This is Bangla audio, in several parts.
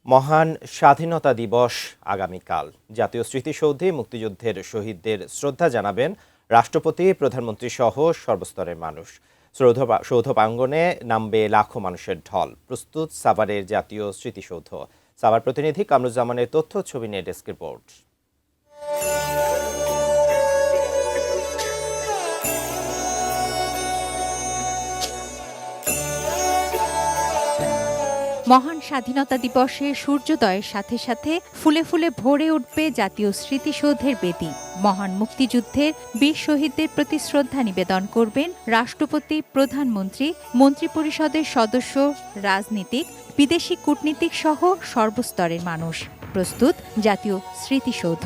মহান স্বাধীনতা দিবস আগামীকাল। জাতীয় স্মৃতিসৌধে মুক্তিযুদ্ধের শহীদদের শ্রদ্ধা জানাবেন রাষ্ট্রপতি, প্রধানমন্ত্রী সহ সর্বস্তরের মানুষ। সৌধ প্রাঙ্গণে নামবে লাখো মানুষের ঢল। প্রস্তুত সাভারের জাতীয় স্মৃতিসৌধ। সাভার প্রতিনিধি কামরুজ্জামানের তথ্য, ছবি নিয়ে ডেস্ক রিপোর্ট। মহান স্বাধীনতা দিবসে সূর্যোদয়ের সাথে সাথে ফুলে ফুলে ভরে উঠবে জাতীয় স্মৃতিসৌধের বেদি। মহান মুক্তিযুদ্ধের বীর শহীদদের প্রতি শ্রদ্ধা নিবেদন করবেন রাষ্ট্রপতি, প্রধানমন্ত্রী, মন্ত্রিপরিষদের সদস্য, রাজনীতিক, বিদেশি কূটনীতিক সহ সর্বস্তরের মানুষ। প্রস্তুত জাতীয় স্মৃতিসৌধ।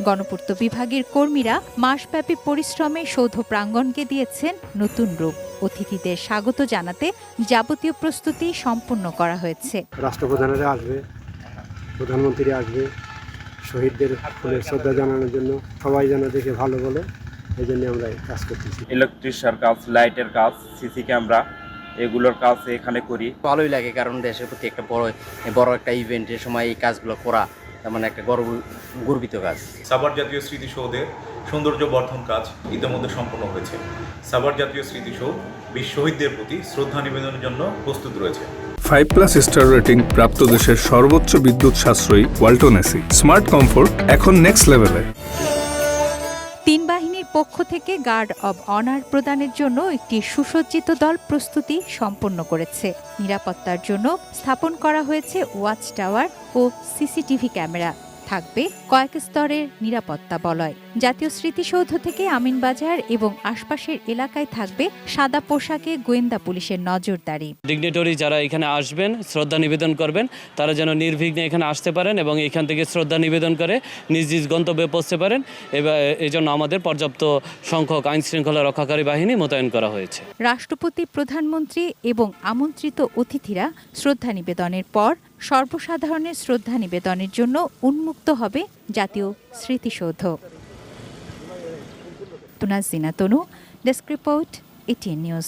গণপূর্ত বিভাগের কর্মীরা মাসব্যাপী পরিশ্রমে সৌধ প্রাঙ্গণকে দিয়েছেন নতুন রূপ। অতিথিদের স্বাগত জানাতে যাবতীয় প্রস্তুতি সম্পূর্ণ করা হয়েছে। রাষ্ট্রপ্রধানেরা আসবে, প্রধানমন্ত্রী আসবে, শহীদদের ফুলের শ্রদ্ধা জানানোর জন্য। সবাই যেন দেখে ভালো বলে, এই জন্য আমরা কাজ করতেছি। ইলেকট্রিশিয়ান কাজ, লাইটের কাজ, সিসি ক্যামেরা, এগুলোর কাজ এখানে করি। ভালোই লাগে, কারণ দেশের প্রতি একটা বড় একটা ইভেন্টের সময় এই কাজগুলো করা মানে একটা গর্বিত কাজ। সাভার জাতীয় স্মৃতিসৌধের সৌন্দর্য বর্ধন কাজ ইতিমধ্যে সম্পন্ন হয়েছে। সাভার জাতীয় স্মৃতিসৌধ বীর শহীদদের প্রতি শ্রদ্ধা নিবেদনের জন্য প্রস্তুত রয়েছে। 5+ স্টার রেটিং প্রাপ্ত দেশের সর্বোচ্চ বিদ্যুৎ সাশ্রয়ী ওয়ালটন এসি। স্মার্ট কমফোর্ট এখন নেক্সট লেভেলে। তিন বাহিনীর পক্ষ থেকে গার্ড অব অনার প্রদানের জন্য একটি সুসজ্জিত দল প্রস্তুতি সম্পন্ন করেছে। নিরাপত্তার জন্য স্থাপন করা হয়েছে ওয়াচ টাওয়ার ও সিসিটিভি ক্যামেরা। থাকবে কয়েক স্তরের নিরাপত্তা বলয়। জাতীয় স্মৃতিসৌধ থেকে আমিনবাজার এবং আশপাশের এলাকায় থাকবে সাদা পোশাকে গোয়েন্দা পুলিশের নজরদারি। ডিগনিটরি যারা এখানে আসবেন, শ্রদ্ধা নিবেদন করবেন, তারা যেন নির্বিঘ্নে এখানে আসতে পারেন এবং এখান থেকে শ্রদ্ধা নিবেদন করে নিজ নিজ গন্তব্যে পৌঁছতে পারেন। এই জন্য আমাদের পর্যাপ্ত সংখ্যক আইন শৃঙ্খলা রক্ষাকারী বাহিনী মোতায়েন করা হয়েছে। রাষ্ট্রপতি, প্রধানমন্ত্রী এবং আমন্ত্রিত অতিথিরা শ্রদ্ধা নিবেদনের পর সর্বসাধারণের শ্রদ্ধা নিবেদনের জন্য উন্মুক্ত হবে জাতীয় স্মৃতিসৌধ। তুনাজ জিনা তনু, ডেস্ক রিপোর্ট, ATN নিউজ।